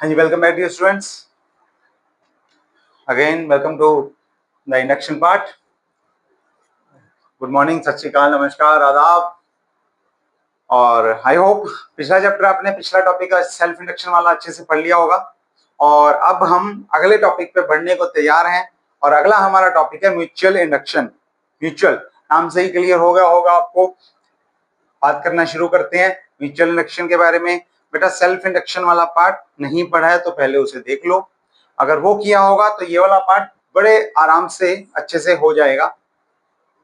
हाँ जी, welcome back dear students. Again welcome to the induction part. Good morning, Sat Shri अकाल, नमस्कार, आदाब। और आई होप पिछला चैप्टर आपने पिछला टॉपिक का सेल्फ इंडक्शन वाला अच्छे से पढ़ लिया होगा। और अब हम अगले टॉपिक पे बढ़ने को तैयार हैं। और अगला हमारा टॉपिक है म्यूचुअल इंडक्शन। म्यूचुअल नाम से ही क्लियर हो गया होगा आपको। बात करना शुरू करते हैं म्यूचुअल इंडक्शन के बारे में। बेटा सेल्फ इंडक्शन वाला पार्ट नहीं पढ़ा है तो पहले उसे देख लो। अगर वो किया होगा तो ये वाला पार्ट बड़े आराम से अच्छे से हो जाएगा।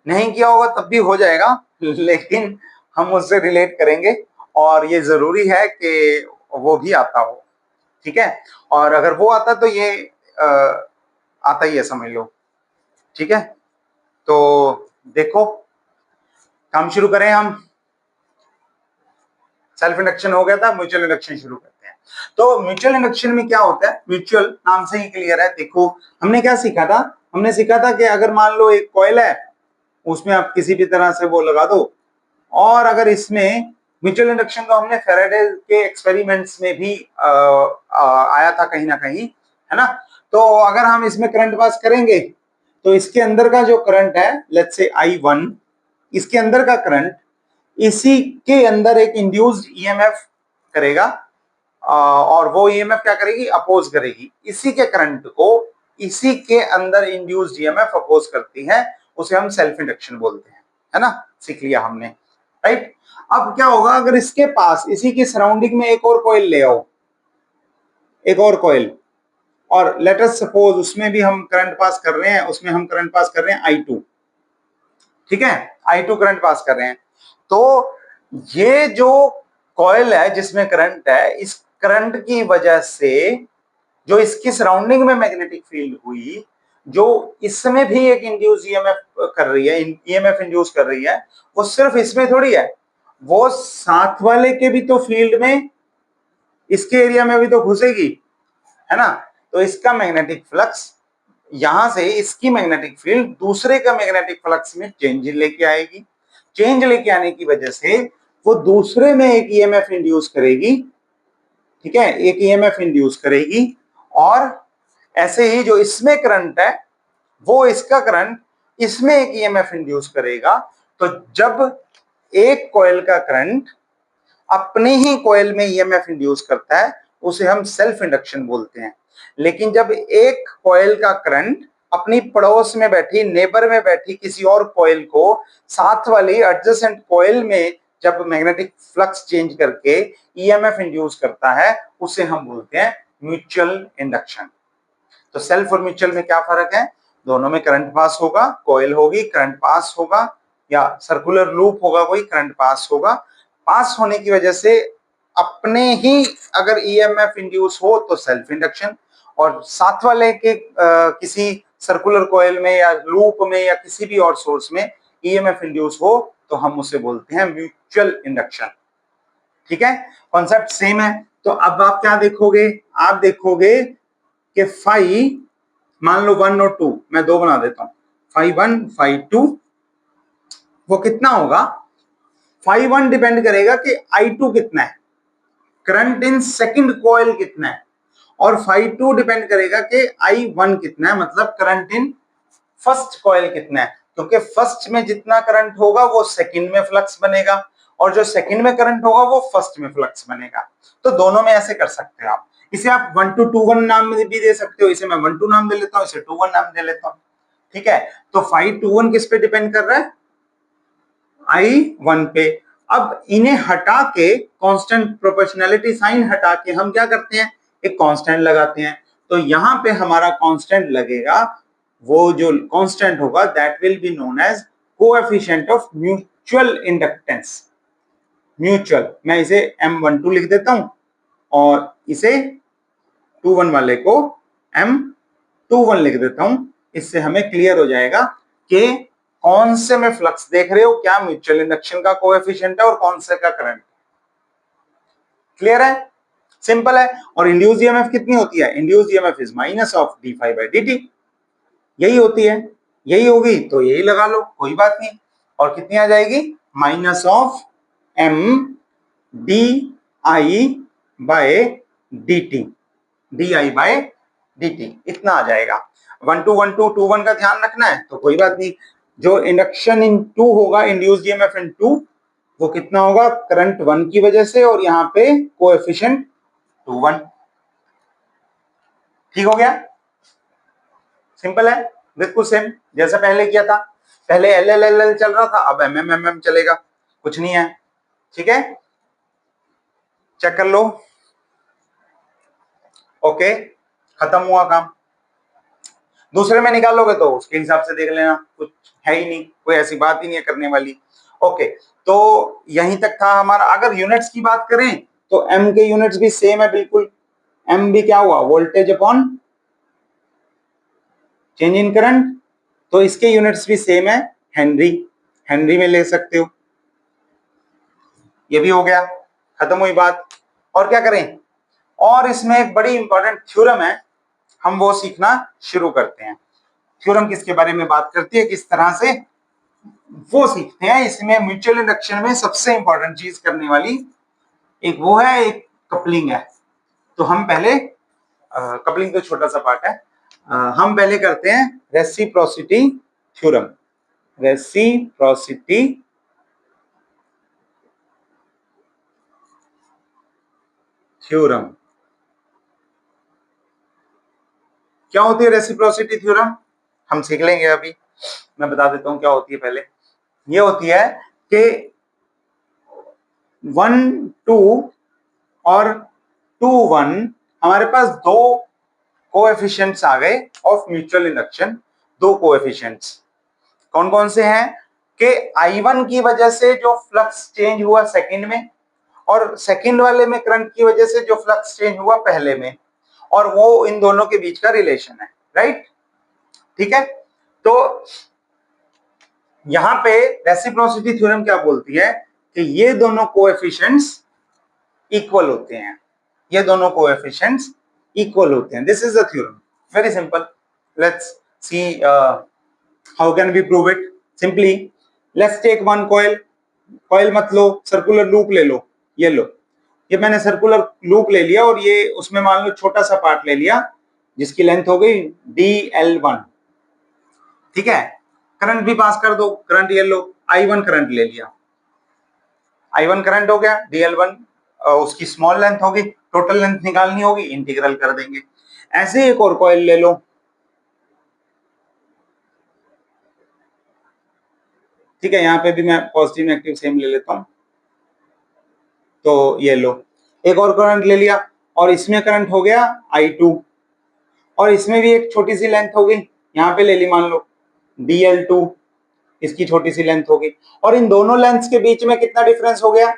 नहीं किया होगा तब भी हो जाएगा, लेकिन हम उससे रिलेट करेंगे और ये जरूरी है कि वो भी आता हो। ठीक है, और अगर वो आता तो ये आता ही है, समझ लो। ठीक है, तो देखो काम शुरू करें हम। सेल्फ इंडक्शन हो गया था, म्यूचुअल इंडक्शन शुरू करते हैं। तो म्यूचुअल इंडक्शन में क्या होता है, म्यूचुअल नाम से ही क्लियर है। देखो हमने क्या सीखा था, हमने सीखा था कि अगर मान लो एक कॉइल है, उसमें आप किसी भी तरह से वो लगा दो, और अगर इसमें म्यूचुअल इंडक्शन तो हमने फेराडे के एक्सपेरिमेंट्स में भी आया था कहीं ना कहीं, है ना। तो अगर हम इसमें करंट पास करेंगे तो इसके अंदर का जो करंट है, लेट्स से I1, इसके अंदर का करंट इसी के अंदर एक इंड्यूस्ड ईएमएफ करेगा, और वो ईएमएफ क्या करेगी, अपोज करेगी इसी के करंट को। इसी के अंदर इंड्यूस्ड ईएमएफ अपोज करती है, उसे हम सेल्फ इंडक्शन बोलते हैं, है ना। सीख लिया हमने, राइट। अब क्या होगा, अगर इसके पास इसी की सराउंडिंग में एक और कॉइल ले आओ, एक और कॉइल, और लेट अस सपोज उसमें भी हम करंट पास कर रहे हैं, उसमें हम करंट पास कर रहे हैं I2। ठीक है, I2 करंट पास कर रहे हैं। तो ये जो कॉइल है जिसमें करंट है, इस करंट की वजह से जो इसकी सराउंडिंग में मैग्नेटिक फील्ड हुई, जो इसमें भी एक इंड्यूस ईएमएफ कर रही है, ईएमएफ इंड्यूस कर रही है, वो सिर्फ इसमें थोड़ी है, वो साथ वाले के भी तो फील्ड में, इसके एरिया में भी तो घुसेगी, है ना। तो इसका मैग्नेटिक फ्लक्स, यहां से इसकी मैग्नेटिक फील्ड दूसरे का मैग्नेटिक फ्लक्स में चेंज लेके आएगी। चेंज लेके आने की वजह से वो दूसरे में एक ईएमएफ इंड्यूस करेगी। ठीक है, एक ईएमएफ इंड्यूस करेगी, और ऐसे ही जो इसमें करंट है, वो इसका करंट इसमें एक ईएमएफ इंड्यूस करेगा। तो जब एक कॉइल का करंट अपने ही कॉइल में ईएमएफ इंड्यूस करता है, उसे हम सेल्फ इंडक्शन बोलते हैं। लेकिन जब एक कॉइल का करंट अपनी पड़ोस में बैठी, नेबर में बैठी किसी और कॉइल को साथ वाली एडजेसेंट कॉइल में जब मैग्नेटिक फ्लक्स चेंज करके ईएमएफ इंड्यूस करता है, उसे हम बोलते हैं म्यूचुअल इंडक्शन। तो सेल्फ और म्यूचुअल में क्या फर्क है, दोनों में करंट पास होगा, कॉइल होगी, करंट पास होगा, या सर्कुलर लूप होगा, कोई करंट पास होगा। पास होने की वजह से अपने ही अगर ईएमएफ इंड्यूस हो तो सेल्फ इंडक्शन, और साथ वाले के किसी सर्कुलर कॉइल में या लूप में या किसी भी और सोर्स में ईएमएफ इंड्यूस हो तो हम उसे बोलते हैं म्यूचुअल इंडक्शन। ठीक है, कॉन्सेप्ट सेम है। तो अब आप क्या देखोगे, आप देखोगे कि फाइव, मान लो 1 और 2, मैं 2 बना देता हूं, 5 1 5 2, वो कितना होगा। 5 1 डिपेंड करेगा कि I2 कितना है, करंट इन सेकंड कॉइल कितना है, और 5 2 डिपेंड करेगा कि I1 कितना है, मतलब करंट इन फर्स्ट कॉइल कितना है। क्योंकि फर्स्ट में जितना करंट होगा वो सेकंड में फ्लक्स बनेगा, और जो सेकंड में करंट होगा वो फर्स्ट में फ्लक्स बनेगा। तो दोनों में ऐसे कर सकते हैं आप। इसे आप 1 2 2 1 नाम भी दे सकते हो, इसे मैं 1 2 नाम दे लेता हूं, इसे 2 1 नाम दे लेता हूं। ठीक है, तो 5 2 1 किस पे डिपेंड कर रहा है, I1 पे। अब इन्हें हटा के, कांस्टेंट प्रोपोर्शनैलिटी साइन हटा के हम क्या करते हैं, एक कांस्टेंट लगाते हैं। तो यहां पे हमारा कांस्टेंट लगेगा, वो जो कांस्टेंट होगा that will be known as coefficient of mutual inductance. Mutual, मैं इसे M12 लिख देता हूं, और इसे 21 वाले को M21 लिख देता हूं। इससे हमें क्लियर हो जाएगा कि कौन से में फ्लक्स देख रहे हो, क्या म्यूचुअल इंडक्शन का कोएफिशिएंट है और कौन से का करंट। क्लियर है, सिंपल है। और इंड्यूस्ड ईएमएफ कितनी होती है, induced EMF is minus of d∅dt, यही होती है। यही होगी तो यही लगा लो, कोई बात नहीं। और कितनी आ जाएगी, minus of M di by dt। di/dt, इतना आ जाएगा। 1 का ध्यान रखना है तो कोई बात नहीं, जो इंडक्शन इन टू होगा, इंड्यूस्ड ईएमएफ इन टू, वो कितना होगा, करंट 1 की वजह से, और यहाँ पे कोएफिशिएंट 2 1। ठीक हो गया, सिंपल है, बिल्कुल सेम जैसा पहले किया था। पहले एल एल एल एल चल रहा था, अब एम एम एम एम चलेगा, कुछ नहीं है। ठीक है, चेक कर लो। ओके, खत्म हुआ काम। दूसरे में निकालोगे तो उसके हिसाब से देख लेना, कुछ है ही नहीं, कोई ऐसी बात ही नहीं है करने वाली। ओके, तो यहीं तक था हमारा। अगर यूनिट्स की बात करें तो एम के यूनिट्स भी सेम है बिल्कुल। एम भी क्या हुआ, voltage upon change in current, तो इसके यूनिट्स भी सेम है, हेनरी, हेनरी में ले सकते हो। ये भी हो गया, खत्म हुई बात। और क्या करें, और इसमें एक बड़ी इंपॉर्टेंट थ्योरम है, हम वो सीखना शुरू करते हैं। थ्योरम किसके बारे में बात करती है, किस तरह से, वो सीखते हैं। इसमें म्यूचुअल इंडक्शन में सबसे इंपॉर्टेंट चीज करने वाली एक वो है, एक कपलिंग है। तो हम पहले कपलिंग तो छोटा सा पार्ट है, हम पहले करते हैं रेसिप्रोसिटी थ्योरम। रेसिप्रोसिटी थ्योरम क्या होती है? रेसिप्रोसिटी थ्योरम हम सीख लेंगे अभी, मैं बता देता हूं क्या होती है। पहले ये होती है कि 1 2 और 2 1 हमारे पास दो कोएफिशिएंट्स आ गए ऑफ म्यूचुअल इंडक्शन। दो कोएफिशिएंट्स कौन कौन से हैं कि I1 की वजह से जो फ्लक्स चेंज हुआ सेकंड में, और सेकंड वाले में करंट की वजह से जो फ्लक्स चेंज हुआ पहले में, और वो इन दोनों के बीच का रिलेशन है, राइट। ठीक है, तो यहां पे रेसिप्रोसिटी थ्योरम क्या बोलती है कि ये दोनों कोएफिशिएंट्स इक्वल होते हैं, ये दोनों कोएफिशिएंट्स इक्वल होते हैं। This is the theorem, very simple. Let's see how can we prove it. Simply let's take one coil, coil मत लो, सर्कुलर लूप ले लो। ये लो, ये मैंने सर्कुलर लूप ले लिया, और ये उसमें मान लो छोटा सा पार्ट ले लिया जिसकी लेंथ हो गई DL1। ठीक है, करंट भी पास कर दो, करंट ये लो, I1 करंट ले लिया, I1 करंट हो गया, DL1 उसकी स्मॉल लेंथ होगी, टोटल लेंथ निकालनी होगी, इंटीग्रल कर देंगे। ऐसे एक और कॉइल ले लो, ठीक है, यहाँ पे भी मैं पॉजिटिव नेगेटिव सेम ले लेता हूं। तो ये लो, एक और करंट ले लिया, और इसमें करंट हो गया I2, और इसमें भी एक छोटी सी लेंथ हो गई, यहाँ पे ले ली मान लो DL2, इसकी छोटी सी लेंथ होगी। और इन दोनों लेंथ्स के बीच में कितना डिफरेंस हो गया,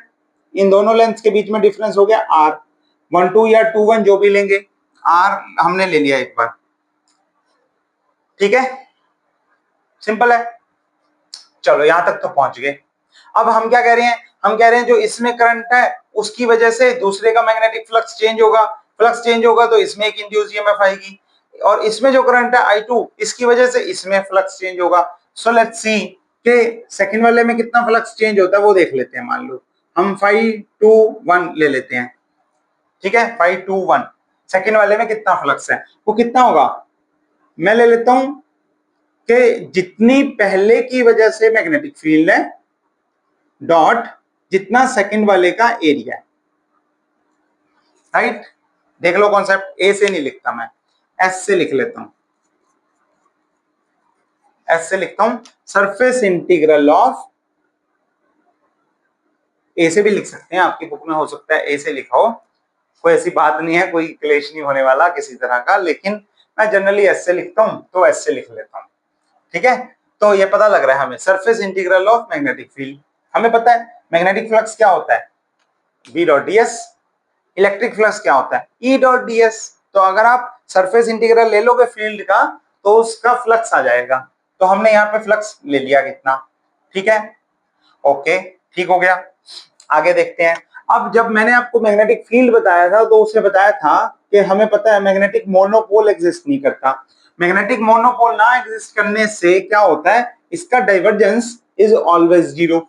इन दोनों लेंथ्स के बीच में डिफरेंस हो गया R, 1 2 या 2 1 जो भी लेंगे, R हमने ले लिया एक बार। ठीक है, सिंपल है, चलो यहां तक तो पहुंच गए। अब हम क्या कह रहे हैं, हम कह रहे हैं जो इसमें करंट है उसकी वजह से दूसरे का मैग्नेटिक फ्लक्स चेंज होगा, फ्लक्स चेंज होगा तो इसमें एक इंड्यूस्ड ईएमएफ आएगी, और इसमें जो करंट है I2 इसकी वजह से इसमें फ्लक्स चेंज होगा। सो लेट्स सी कि सेकंड वाले में कितना फ्लक्स चेंज होता है वो देख लेते हैं। मान लो हम 5 2 1 ले लेते हैं, ठीक है, 5 2 1 सेकंड वाले में कितना फ्लक्स है, वो कितना होगा, मैं ले लेता हूं कि जितनी पहले की वजह से मैग्नेटिक फील्ड है डॉट जितना सेकंड वाले का एरिया है, राइट। देख लो कॉन्सेप्ट, ए से नहीं लिखता मैं, एस से लिख लेता हूं, एस से लिखता हूं, सरफेस इंटीग्रल ऑफ, ए से भी लिख सकते हैं, आपकी बुक में हो सकता है ए से लिखा हो, कोई ऐसी बात नहीं है, कोई क्लेश नहीं होने वाला किसी तरह का, लेकिन मैं जनरली एस से लिखता हूं तो एस से लिख लेता हूं। ठीक है, तो ये पता लग रहा है हमें, surface integral of magnetic field. हमें पता है मैग्नेटिक फ्लक्स क्या होता है, B dot d s, electric flux क्या होता है, ई डॉट डी एस। तो अगर आप सरफेस इंटीग्रल ले लोगे फील्ड का तो उसका फ्लक्स आ जाएगा, तो हमने यहाँ पे फ्लक्स ले लिया कितना, ठीक है, ओके, ठीक हो गया। आगे देखते हैं। अब जब मैंने आपको मैग्नेटिक फील्ड बताया था तो उसने बताया था कि हमें पता है मैग्नेटिक मोनोपोल एग्जिस्ट नहीं करता। मैग्नेटिक मोनोपोल ना एग्जिस्ट करने से क्या होता है, इसका डाइवर्जेंस इज ऑलवेज जीरो,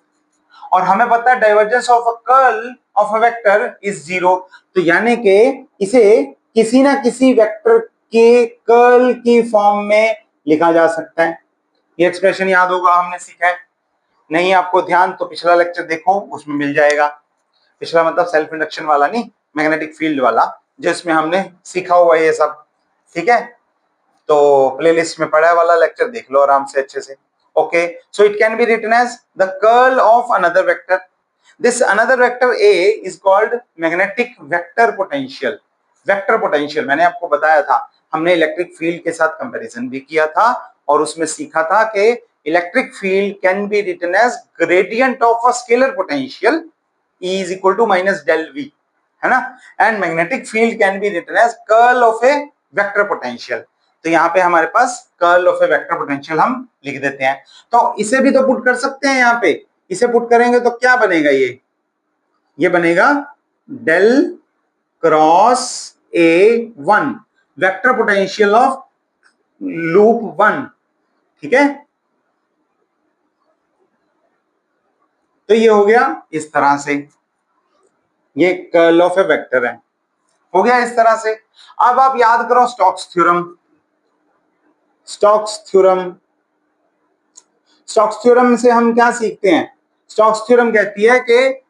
और हमें पता है divergence of a curl of a vector is zero. तो यानी कि इसे किसी ना किसी वेक्टर के कर्ल की फॉर्म में लिखा जा सकता है। ये एक्सप्रेशन याद होगा, हमने सीखा है। नहीं आपको ध्यान तो पिछला लेक्चर देखो, उसमें मिल जाएगा। पिछला मतलब सेल्फ इंडक्शन वाला नहीं, मैग्नेटिक फील्ड वाला, जिसमें हमने सीखा हुआ ये सब। ठीक है, तो प्लेलिस्ट में पड़ा है वाला लेक्चर, देख लो आराम से अच्छे से। Okay, so it can be written as the curl of another vector. This another vector A is called magnetic vector potential. Vector potential मैंने आपको बताया था, हमने इलेक्ट्रिक फील्ड के साथ कंपैरिजन भी किया था और उसमें सीखा था कि electric field can be written as gradient of a scalar potential E is equal to minus del V, है ना। And magnetic field can be written as curl of a vector potential. तो यहाँ पे हमारे पास curl of a vector potential हम लिख देते हैं। तो इसे भी तो पुट कर सकते हैं यहाँ पे, इसे पुट करेंगे तो क्या बनेगा, ये बनेगा del cross A one, vector potential of loop one. ठीक है, तो ये हो गया इस तरह से, ये कर्ल ऑफ ए वेक्टर है, हो गया इस तरह से। अब आप याद करो Stokes theorem. Stokes theorem, Stokes theorem से हम क्या सीखते हैं? स्टोक्स थ्योरम कहती है कि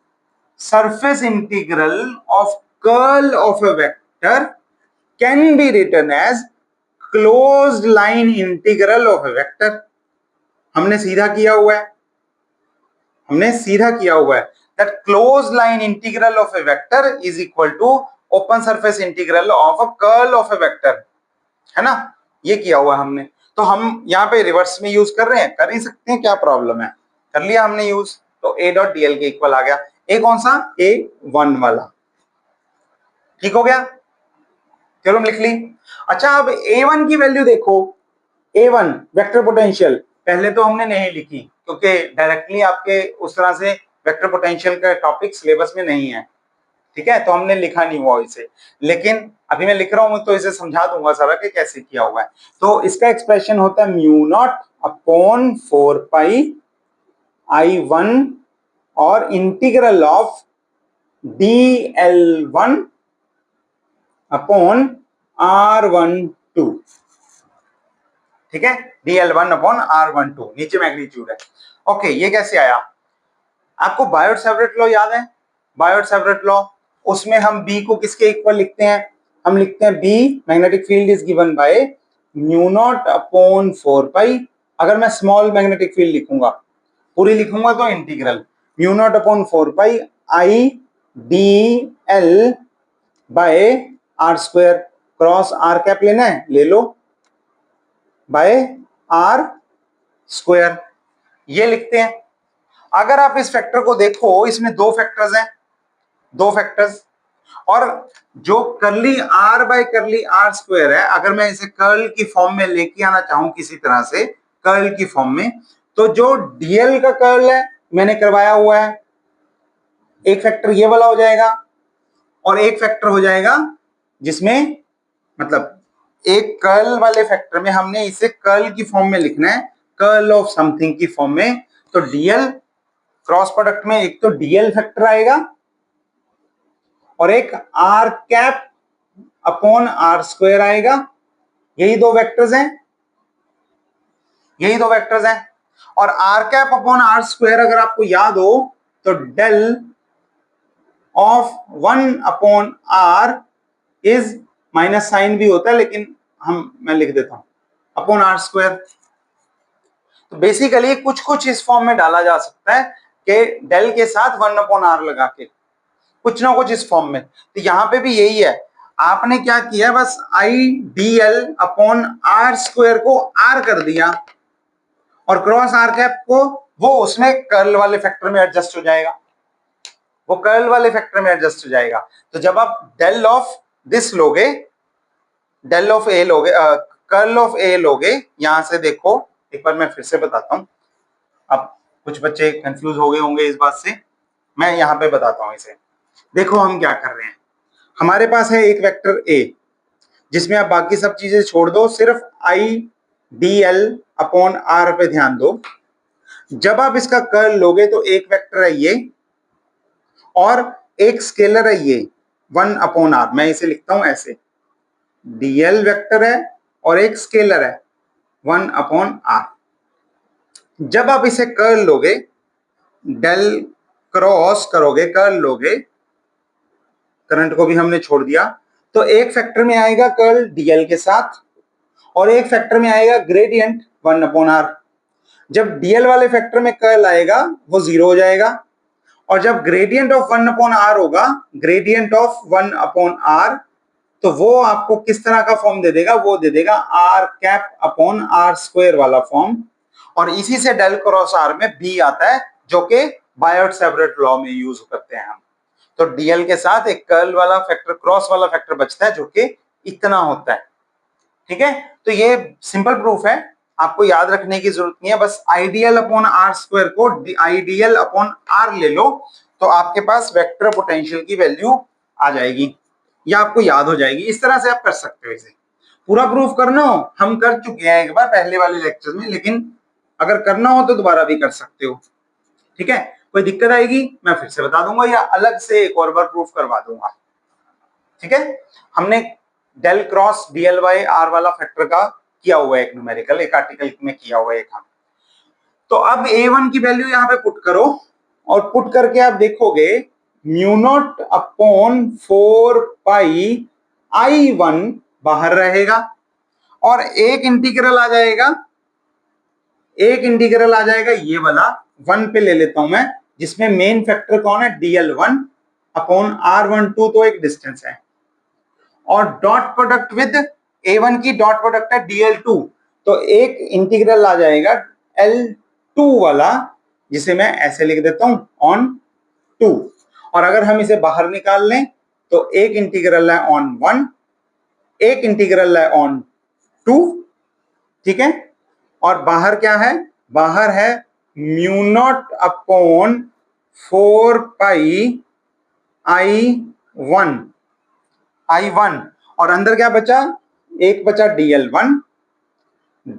surface integral of curl of a vector can be written as closed line integral of a vector. हमने सीधा किया हुआ है, हमने सीधा किया हुआ है that closed line integral of a vector is equal to open surface integral of a curl of a vector, है ना। ये किया हुआ है हमने, तो हम यहाँ पे रिवर्स में यूज कर रहे हैं, कर ही सकते हैं, क्या प्रॉब्लम है, कर लिया हमने यूज। तो a डॉट डीएल के इक्वल आ गया। ए कौन सा? A1 वाला। ठीक हो गया, चलो हम लिख ली। अच्छा अब A1 की वैल्यू देखो, A1 वेक्टर पोटेंशियल पहले तो हमने नहीं लिखी क्योंकि डायरेक्टली आपके उस तरह से वेक्टर पोटेंशियल का टॉपिक सिलेबस में नहीं है। ठीक है, तो हमने लिखा नहीं हुआ इसे, लेकिन अभी मैं लिख रहा हूं तो इसे समझा दूंगा सारा कि कैसे किया हुआ है। तो इसका एक्सप्रेशन होता है mu naught upon 4 pi I1 और integral of DL1 upon R12। ठीक है, DL1 अपॉन R12, नीचे मैग्नीट्यूड है। ओके, ये कैसे आया? आपको बायोट-सैवर्ट लॉ याद है? बायोट-सैवर्ट लॉ, उसमें हम B को किसके इक्वल लिखते हैं? हम लिखते हैं B magnetic field is given by mu naught upon 4 pi. अगर मैं स्मॉल मैग्नेटिक फील्ड लिखूंगा, पूरी लिखूंगा तो integral mu naught upon 4 pi I DL by R square. Cross R cap लेना है, ले लो, बाय R स्क्वायर, ये लिखते हैं। अगर आप इस फैक्टर को देखो, इसमें दो फैक्टर्स हैं, दो फैक्टर्स, और जो करली R बाय करली R स्क्वायर है, अगर मैं इसे कर्ल की फॉर्म में लेके आना चाहूं किसी तरह से, कर्ल की फॉर्म में, तो जो डीएल का कर्ल है मैंने करवाया हुआ है, एक फैक्टर ये वाला हो जाएगा और एक फैक्टर हो जाएगा जिसमें, मतलब एक कर्ल वाले फैक्टर में हमने इसे कर्ल की फॉर्म में लिखना है, कर्ल ऑफ समथिंग की फॉर्म में। तो डीएल क्रॉस प्रोडक्ट में एक तो डीएल फैक्टर आएगा और एक r cap upon r square आएगा। यही दो वेक्टर्स हैं, यही दो वेक्टर्स हैं। और r cap upon r square अगर आपको याद हो तो del of 1 upon r is, minus sign भी होता है लेकिन मैं लिख देता हूं, अपॉन आर स्क्वायर। तो बेसिकली कुछ कुछ इस फॉर्म में डाला जा सकता है कि डेल के साथ 1 अपॉन आर लगा के, कुछ ना कुछ इस फॉर्म में। तो यहां पे भी यही है, आपने क्या किया, बस I d l upon r square को आर कर दिया और क्रॉस आर कैप को वो उसमें कर्ल वाले फैक्टर में एडजस्ट हो जाएगा, वो कर्ल वाले फैक्टर में एडजस्ट हो जाएगा। तो जब आप डेल ऑफ दिस लोगे, डेल ऑफ ए लोगे, कर्ल ऑफ ए लोगे, यहां से देखो एक बार मैं फिर से बताता हूं, अब कुछ बच्चे कंफ्यूज हो गए होंगे इस बात से, मैं यहां पे बताता हूं इसे। देखो हम क्या कर रहे हैं, हमारे पास है एक वेक्टर ए जिसमें आप बाकी सब चीजें छोड़ दो, सिर्फ I d l upon r पे ध्यान दो। जब आप इसका कर्ल लोगे तो एक वेक्टर है ये और एक स्केलर है ये 1 अपॉन आर, मैं इसे लिखता हूं ऐसे, डीएल वेक्टर है और एक स्केलर है 1/r। जब आप इसे कर्ल लोगे, डेल क्रॉस करोगे, कर्ल लोगे, करंट को भी हमने छोड़ दिया, तो एक फैक्टर में आएगा कर्ल डीएल के साथ और एक फैक्टर में आएगा ग्रेडियंट 1/r। जब डीएल वाले फैक्टर में कर्ल आएगा वो 0 हो जाएगा और जब ग्रेडियंट ऑफ 1/r होगा, ग्रेडियंट ऑफ 1/r, तो वो आपको किस तरह का फॉर्म दे देगा? वो दे देगा r cap upon r square वाला फॉर्म। और इसी से डेल क्रॉस r में b आता है, जो कि बायोट-सैवर्ट लॉ में यूज करते हैं हम। तो डीएल के साथ एक कर्ल वाला फैक्टर, क्रॉस वाला फैक्टर बचता है, जो कि इतना होता है। ठीक है, तो ये सिंपल प्रूफ है, आपको याद रखने की जरूरत नहीं है। बस आइडियल अपॉन आर स्क्वायर को आइडियल अपॉन आर ले लो, तो आपके पास वेक्टर पोटेंशियल की वैल्यू आ जाएगी या आपको याद हो जाएगी। इस तरह से आप कर सकते हो। इसे पूरा प्रूफ करना हो, हम कर चुके हैं एक बार पहले वाले लेक्चर में, लेकिन अगर करना हो तो दोबारा भी कर सकते हो। ठीक है, कोई दिक्कत आएगी मैं फिर से बता दूंगा या अलग से एक और बार प्रूफ करवा दूंगा। ठीक है, हमने del cross dl by r वाला फैक्टर का किया हुआ है एक न्यूमेरिकल, एक आर्टिकल में किया हुआ है एक हम। तो अब a1 की वैल्यू यहां पे पुट करो और पुट करके आप देखोगे mu naught upon 4 pi i1 बाहर रहेगा और एक इंटीग्रल आ जाएगा, एक इंटीग्रल आ जाएगा ये वाला 1 पे ले लेता हूं मैं, जिसमें मेन फैक्टर कौन है? dl1 अपॉन r12, तो एक डिस्टेंस है, और डॉट प्रोडक्ट विद a1 की डॉट प्रोडक्ट है dl2, तो एक इंटीग्रल आ जाएगा l2 वाला, जिसे मैं ऐसे लिख देता हूं ऑन 2। और अगर हम इसे बाहर निकाल लें तो एक इंटीग्रल है ऑन 1, एक इंटीग्रल है ऑन 2। ठीक है, और बाहर क्या है? बाहर है mu naught upon 4 pi i1 और अंदर क्या बचा? एक बचा dl1,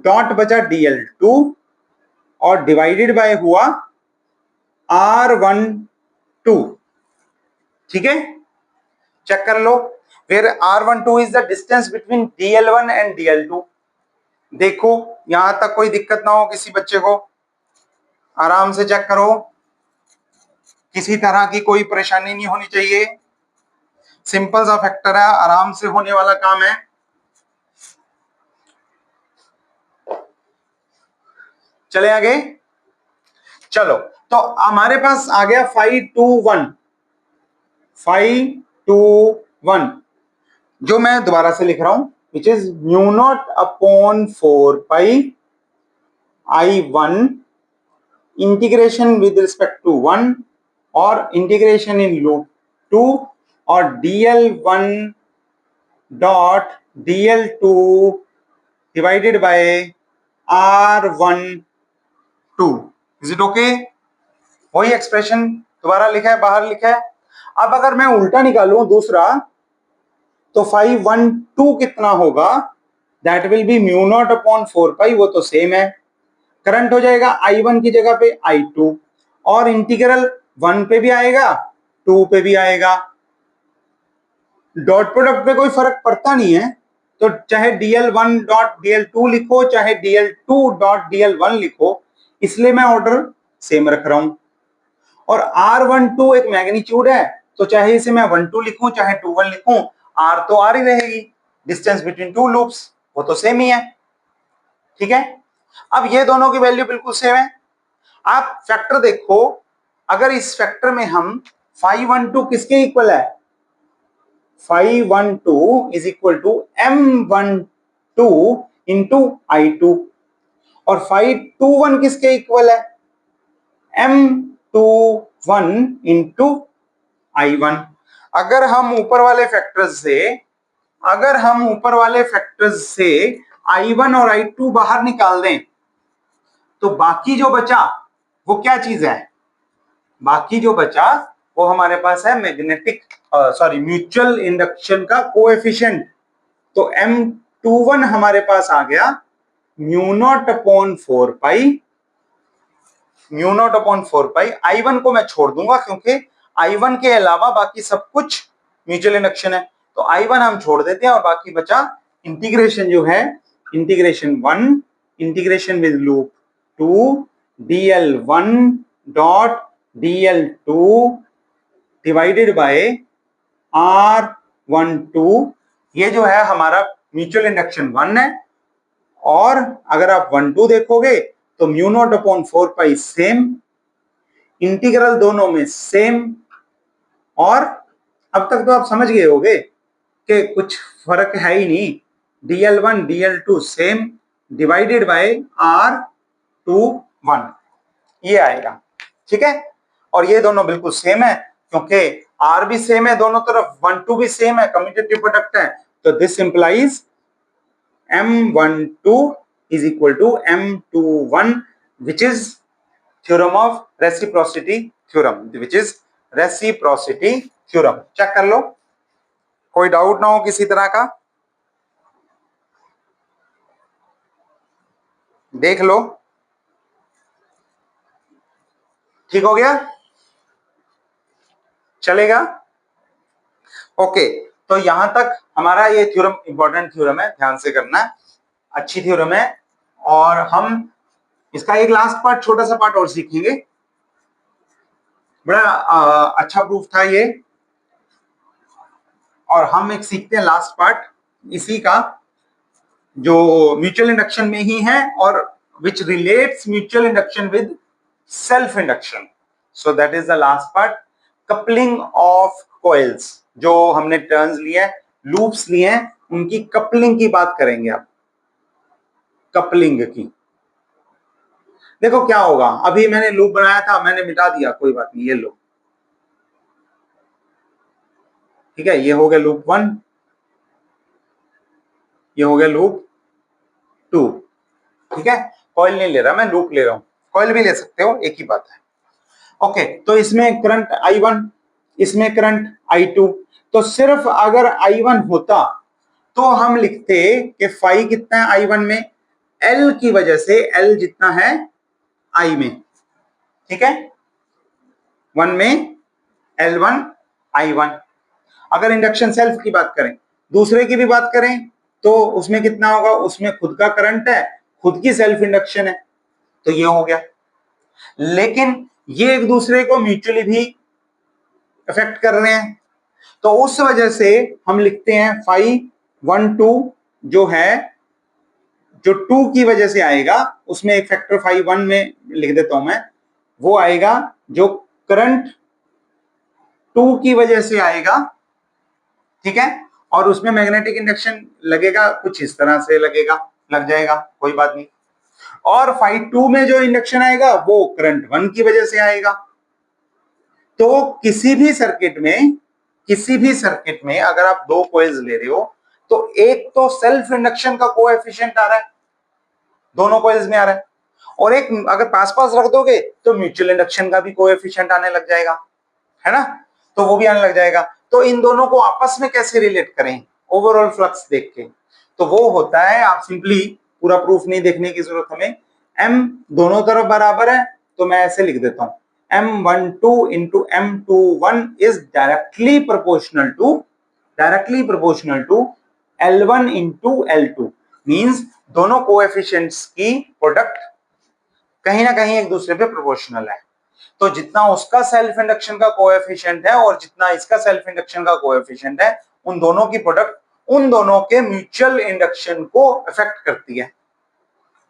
डॉट बचा dl2 और डिवाइडेड बाय हुआ r12। ठीक है, चेक कर लो, where r12 is the distance between dl1 and dl2। देखो यहां तक कोई दिक्कत ना हो किसी बच्चे को, आराम से चेक करो, किसी तरह की कोई परेशानी नहीं होनी चाहिए। सिंपल सा फैक्टर है, आराम से होने वाला काम है। चले आगे, चलो तो हमारे पास आ गया 521 जो मैं दोबारा से लिख रहा हूं, which is mu naught upon 4 pi i1 integration with respect to 1 और इंटीग्रेशन इन लूप 2 और dl1 dot dl2 divided by r12। Is it okay? वही एक्सप्रेशन दोबारा लिखा है, बाहर लिखा है। अब अगर मैं उल्टा निकालूं दूसरा, तो 512 कितना होगा? That will B mu naught upon 4 पाई, वो तो सेम है। करंट हो जाएगा i1 की जगह पे i2 और इंटीग्रल 1 पे भी आएगा 2 पे भी आएगा। डॉट प्रोडक्ट पे कोई फर्क पड़ता नहीं है, तो चाहे dl1 डॉट dl2 लिखो चाहे dl2 डॉट dl1 लिखो, इसलिए मैं ऑर्डर सेम रख रहा हूं। और r12 एक मैग्नीट्यूड है, तो चाहे इसे मैं 12 लिखूं चाहे 21 लिखूं, r तो r ही रहेगी, डिस्टेंस बिटवीन टू लूप्स वो तो सेम ही है। ठीक है, अब ये दोनों की वैल्यू बिल्कुल सेम है। आप फैक्टर देखो, अगर इस फैक्टर में हम 512 किसके इक्वल है? 512 is equal to m12 into i2 और 521 किसके इक्वल है? m21 into i1। अगर हम ऊपर वाले फैक्टर्स से i1 और i2 बाहर निकाल दें, तो बाकी जो बचा वो क्या चीज है? बाकी जो बचा वो हमारे पास है म्यूचुअल इंडक्शन का कोएफिशिएंट। तो m21 हमारे पास आ गया म्यू नॉट अपॉन 4 पाई, mu naught upon 4 pi. i1 को मैं छोड़ दूंगा क्योंकि i1 के अलावा बाकी सब कुछ म्यूचुअल इंडक्शन है, तो i1 हम छोड़ देते हैं और बाकी बचा इंटीग्रेशन जो है, integration 1 integration with loop 2 dl1 dot dl2 divided by R12, ये जो है हमारा म्यूचुअल इंडक्शन 1 है। और अगर आप 1-2 देखोगे तो म्यू नॉट अपॉन 4 पाई सेम, इंटीग्रल दोनों में सेम। और अब तक तो आप समझ गए होगे कि कुछ फर्क है ही नहीं, dl1 dl2 same divided by R21 ये आएगा, ठीक है। और ये दोनों बिल्कुल सेम है क्योंकि R भी सेम है दोनों तरफ, 1-2 भी सेम है, कम्यूटेटिव प्रोडक्ट है। तो this implies M12 is equal to M21, which is theorem of reciprocity theorem, which is reciprocity theorem। Check कर लो, कोई डाउट ना हो किसी तरह का, देख लो। ठीक हो गया, चलेगा। ओके, तो यहां तक हमारा ये थ्योरम इंपॉर्टेंट थ्योरम है, ध्यान से करना, अच्छी थ्योरम है। और हम इसका एक लास्ट पार्ट, छोटा सा पार्ट और सीखेंगे, बड़ा अच्छा प्रूफ था ये। और हम एक सीखते हैं लास्ट पार्ट इसी का, जो म्यूचुअल इंडक्शन में ही है और विच relates mutual induction with self induction. So that is the last part, coupling of coils. जो हमने टर्न्स लिए, लूप्स लिए हैं, उनकी कपलिंग की बात करेंगे अब, कपलिंग की। देखो क्या होगा, अभी मैंने लूप बनाया था, मैंने मिटा दिया, कोई बात नहीं, ये लो, ठीक है। ये हो गया लूप 1, ये हो गया लूप 2, ठीक है। कॉइल नहीं ले रहा मैं, लूप ले रहा हूं, कॉइल भी ले सकते हो, एक ही बात है। ओके, तो इसमें करंट I1, इसमें करंट I2। तो सिर्फ अगर I1 होता तो हम लिखते कि फाई कितना है I1 में, L की वजह से, L जितना है I में, ठीक है, 1 में L1 I1। अगर इंडक्शन सेल्फ की बात करें, दूसरे की भी बात करें, तो उसमें कितना होगा, उसमें खुद का करंट है, खुद की सेल्फ इंडक्शन है, तो ये हो गया। लेकिन ये एक दूसरे को म्यूचुअली भी इफेक्ट कर रहे हैं, तो उस वजह से हम लिखते हैं फाई 1-2 जो है, जो 2 की वजह से आएगा, उसमें एक फैक्टर फाई 1 में लिख देता हूं मैं, वो आएगा जो करंट 2 की वजह से आएगा, ठीक है। और उसमें मैग्नेटिक इंडक्शन लगेगा, कुछ इस तरह से लगेगा, लग जाएगा, कोई बात नहीं। और फाई 2 में जो इंडक्शन आएगा वो करंट 1 की वजह से आएगा। तो किसी भी सर्किट में अगर आप दो कॉइल्स ले रहे हो, तो एक तो सेल्फ इंडक्शन का कोएफिशिएंट आ रहा है, दोनों कॉइल्स में आ रहा है, और एक अगर पास पास रख दोगे तो म्यूचुअल इंडक्शन का भी कोएफिशिएंट आने लग जाएगा, है ना, तो वो भी आने लग जाएगा। तो इन दोनों को आपस में कैसे रिलेट करें ओवरऑल फ्लक्स देख के, तो वो होता है, आप सिंपली पूरा प्रूफ नहीं देखने की जरूरत हमें, M दोनों तरफ बराबर है, तो मैं ऐसे लिख देता हूं, M12 into M21 is directly proportional to L1 into L2, means दोनों कोएफिशिएंट्स की प्रोडक्ट कहीं ना कहीं एक दूसरे पे प्रोपोर्शनल है। तो जितना उसका सेल्फ इंडक्शन का कोएफिशिएंट है और जितना इसका सेल्फ इंडक्शन का कोएफिशिएंट है, उन दोनों की प्रोडक्ट उन दोनों के म्यूचुअल इंडक्शन को इफेक्ट करती है,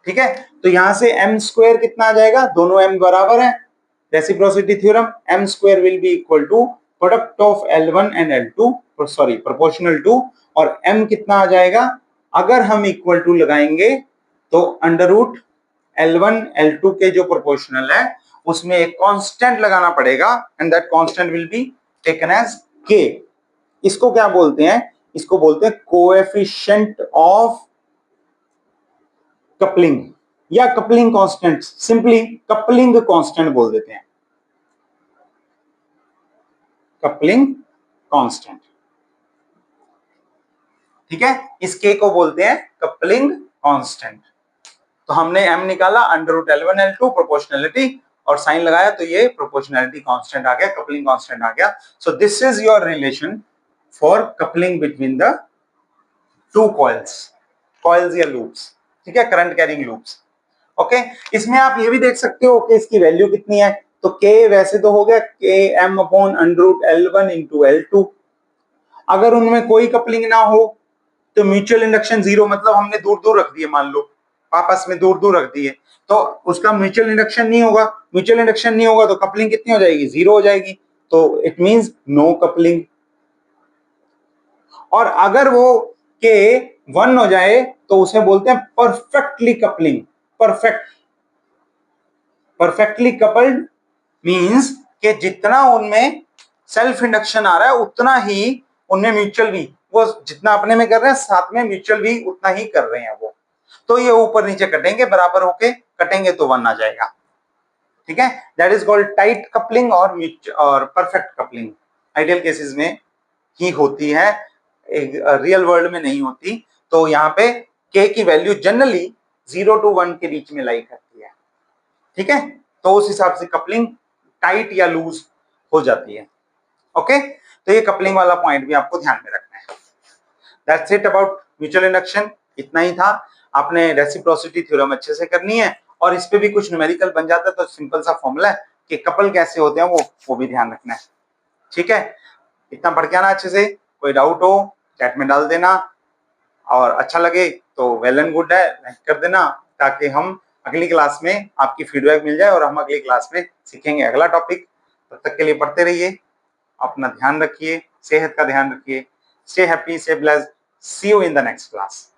ठीक है। तो यहां से m स्क्वायर कितना आ जाएगा, दोनों m बराबर है, reciprocity theorem, m square will be equal to product of L1 and L2, sorry proportional to, और m कितना आ जाएगा, अगर हम इक्वल टू लगाएंगे तो अंडर रूट L1 L2 के जो प्रोपोर्शनल है उसमें एक कांस्टेंट लगाना पड़ेगा, and that constant will be taken as k। इसको क्या बोलते हैं, इसको बोलते हैं कोएफिशिएंट ऑफ कपलिंग, या coupling constant, simply coupling constant बोल देते हैं, कपलिंग कांस्टेंट, ठीक है। इस k को बोलते हैं कपलिंग कांस्टेंट। तो हमने m निकाला, under root L1 L2 proportionality, और साइन लगाया तो ये प्रोपोर्शनलिटी कांस्टेंट आ गया, कपलिंग कांस्टेंट आ गया। So this is your relation for coupling between the two coils या लूप्स, ठीक है, करंट कैरिंग लूप्स। ओके, इसमें आप ये भी देख सकते हो कि इसकी वैल्यू कितनी है। तो के वैसे तो हो गया के m upon under root L1 into L2। अगर उनमें कोई कपलिंग ना हो तो म्यूचुअल इंडक्शन जीरो, मतलब हमने दूर दूर रख दिए, मान लो आपस में दूर दूर रख दिए, तो उसका म्यूचुअल इंडक्शन नहीं होगा। म्यूचुअल इंडक्शन नहीं होगा तो कपलिंग कितनी हो जाएगी, जीरो हो जाएगी। तो इट मींस नो कपलिंग। और अगर वो के वन हो जाए तो उसे बोलते हैं perfectly coupling. Perfectly coupled means कि जितना उनमें सेल्फ इंडक्शन आ रहा है उतना ही उनमें म्यूचुअल भी, वो जितना अपने में कर रहे हैं साथ में म्यूचुअल भी उतना ही कर रहे हैं वो। तो ये ऊपर नीचे कटेंगे, बराबर होके कटेंगे तो वन आ जाएगा, ठीक है। That is called tight coupling और परफेक्ट कपलिंग। आइडियल केसेस में ही होती है, रियल वर्ल्ड में नहीं होती। तो यहाँ पे के की वैल्यू जनरली 0 to 1 के बीच में लाई करती है, ठीक है। तो उस हिसाब से कपलिंग टाइट या लूज हो जाती है। ओके, तो ये कपलिंग वाला पॉइंट भी आपको ध्यान में रखना है। That's it about mutual induction, इतना ही था। आपने रेसिप्रोसिटी थ्योरम अच्छे से करनी है, और इस पे भी कुछ न्यूमेरिकल बन जाता है तो सिंपल सा फॉर्मूला है कि कपल कैसे होते हैं वो भी ध्यान रखना है, ठीक है। इतना पढ़ के आना अच्छे से। कोई डाउट हो चैट में डाल देना, और अच्छा लगे तो वेल एंड गुड है, लाइक कर देना, ताकि हम अगली क्लास में आपकी फीडबैक मिल जाए और हम अगली क्लास में सीखेंगे अगला टॉपिक। तब तक के लिए पढ़ते रहिए, अपना ध्यान रखिए, सेहत का ध्यान रखिए। Stay happy, stay blessed, see you in the next class.